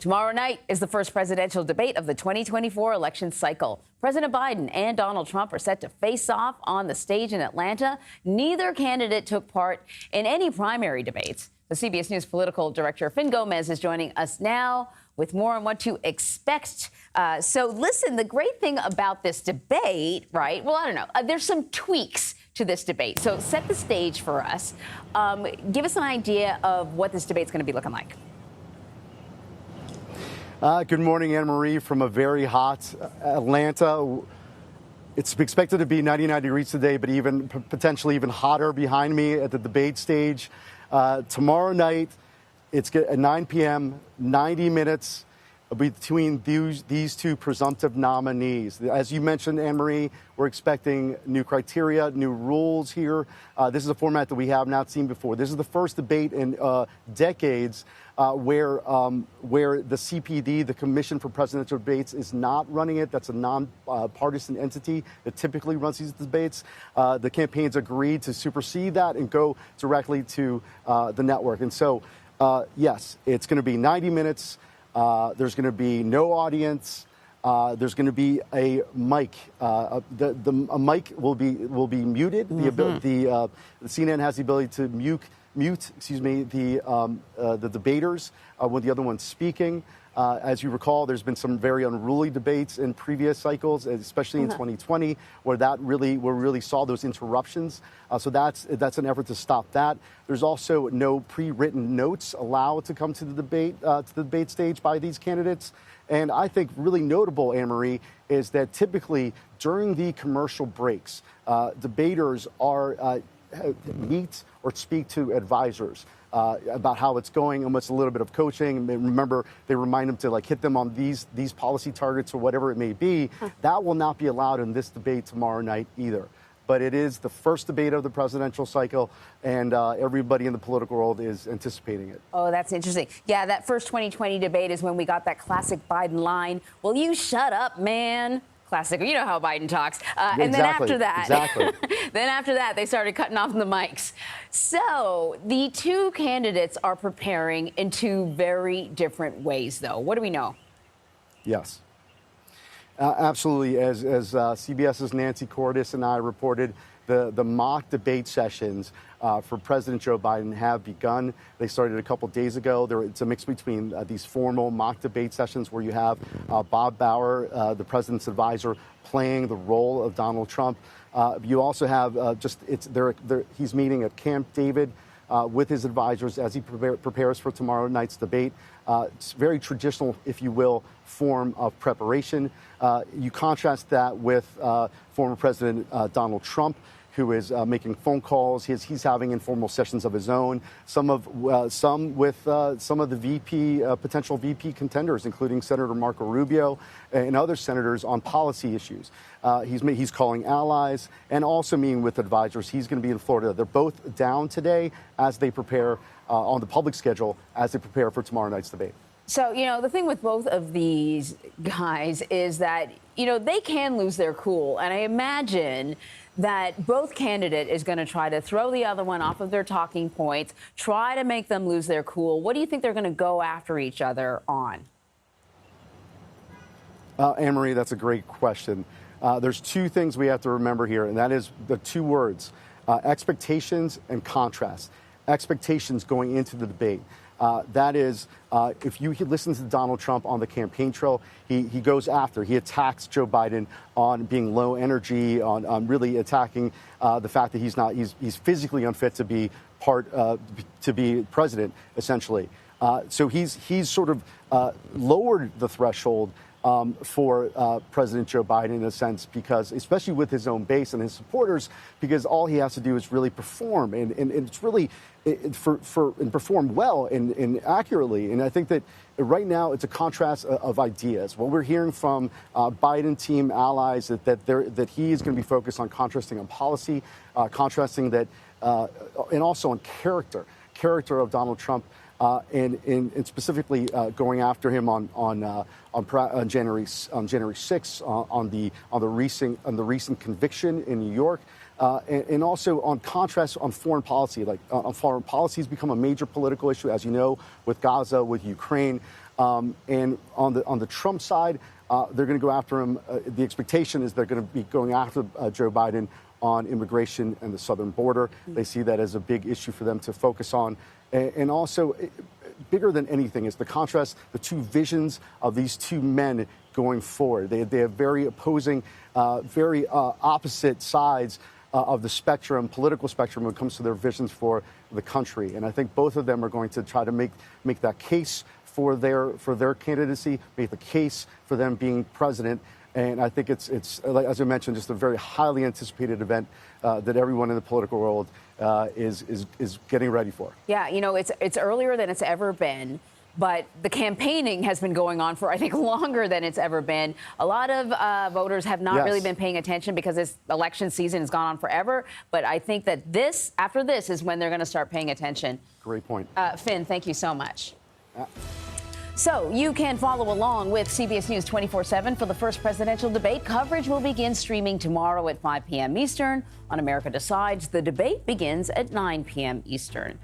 Tomorrow night is the first presidential debate of the 2024 election cycle. President Biden and Donald Trump are set to face off on the stage in Atlanta. Neither candidate took part in any primary debates. The CBS News political director, Fin Gómez, is joining us now with more on what to expect. So listen, the great thing about this debate, right? Well, I don't know. There's some tweaks to this debate. So set the stage for us. Give us an idea of what this debate's going to be looking like. Good morning, Anne-Marie, from a very hot Atlanta. It's expected to be 99 degrees today, but even potentially even hotter behind me at the debate stage. Tomorrow night, it's at 9 p.m., 90 minutes between these two presumptive nominees. As you mentioned, Anne-Marie, we're expecting new criteria, new rules here. This is a format that we have not seen before. This is the first debate in decades where the CPD, the Commission for Presidential Debates, is not running it. That's a non-partisan entity that typically runs these debates. The campaigns agreed to supersede that and go directly to the network. And so, yes, it's going to be 90 minutes. There's going to be no audience. There's going to be a mic. A mic will be muted. The CNN has the ability to mute the debaters when the other one's speaking. As you recall, there's been some very unruly debates in previous cycles, especially in 2020, where we really saw those interruptions. So that's an effort to stop that. There's also no pre-written notes allowed to come to the debate stage by these candidates. And I think really notable, Anne-Marie, is that typically during the commercial breaks, debaters are meet or speak to advisors about how it's going, almost a little bit of coaching. And remember, they remind them to hit them on these policy targets or whatever it may be. That will not be allowed in this debate tomorrow night either. But it is the first debate of the presidential cycle, and everybody in the political world is anticipating it. Oh, that's interesting. Yeah, that first 2020 debate is when we got that classic Biden line, "Will you shut up, man?" Classic. You know how Biden talks. And then after that, they started cutting off the mics. So the two candidates are preparing in two very different ways, though. What do we know? Yes. Absolutely. As CBS's Nancy Cordes and I reported, the mock debate sessions for President Joe Biden have begun. They started a couple days ago. It's a mix between these formal mock debate sessions where you have Bob Bauer, the president's advisor, playing the role of Donald Trump. You also have he's meeting at Camp David with his advisors as he prepares for tomorrow night's debate. It's very traditional, if you will, form of preparation. You contrast that with former President Donald Trump, who is making phone calls. He's having informal sessions of his own. Some with some of the potential VP contenders, including Senator Marco Rubio and other senators on policy issues. He's calling allies and also meeting with advisors. He's going to be in Florida. They're both down today as they prepare on the public schedule as they prepare for tomorrow night's debate. So, the thing with both of these guys is that, they can lose their cool. And I imagine that both candidate is going to try to throw the other one off of their talking points, try to make them lose their cool. What do you think they're going to go after each other on? Anne-Marie, that's a great question. There's two things we have to remember here, and that is the two words, expectations and contrast. Expectations going into the debate. That is, if you listen to Donald Trump on the campaign trail, he attacks Joe Biden on being low energy, on really attacking the fact that he's physically unfit to be to be president, essentially. So he's sort of lowered the threshold for President Joe Biden in a sense, because especially with his own base and his supporters, because all he has to do is really perform and it's really perform well and accurately. And I think that right now it's a contrast of ideas. What we're hearing from Biden team allies that he is going to be focused on contrasting on policy, contrasting that, and also on character of Donald Trump. And specifically going after him on January 6th on the recent conviction in New York, and also on contrast on foreign policy. On foreign policy has become a major political issue, as you know, with Gaza, with Ukraine. And on the Trump side, they're going to go after him. The expectation is they're going to be going after Joe Biden on immigration and the southern border. They see that as a big issue for them to focus on. And also, bigger than anything is the contrast, the two visions of these two men going forward. They have very opposing, very opposite sides of the spectrum, political spectrum, when it comes to their visions for the country. And I think both of them are going to try to make that case for their candidacy, make the case for them being president. And I think it's as I mentioned, just a very highly anticipated event that everyone in the political world is getting ready for. Yeah, you know, it's earlier than it's ever been. But the campaigning has been going on for, I think, longer than it's ever been. A lot of voters have not really been paying attention because this election season has gone on forever. But I think that after this is when they're going to start paying attention. Great point. Fin, thank you so much. So you can follow along with CBS News 24/7 for the first presidential debate. Coverage will begin streaming tomorrow at 5 p.m. Eastern on America Decides. The debate begins at 9 p.m. Eastern.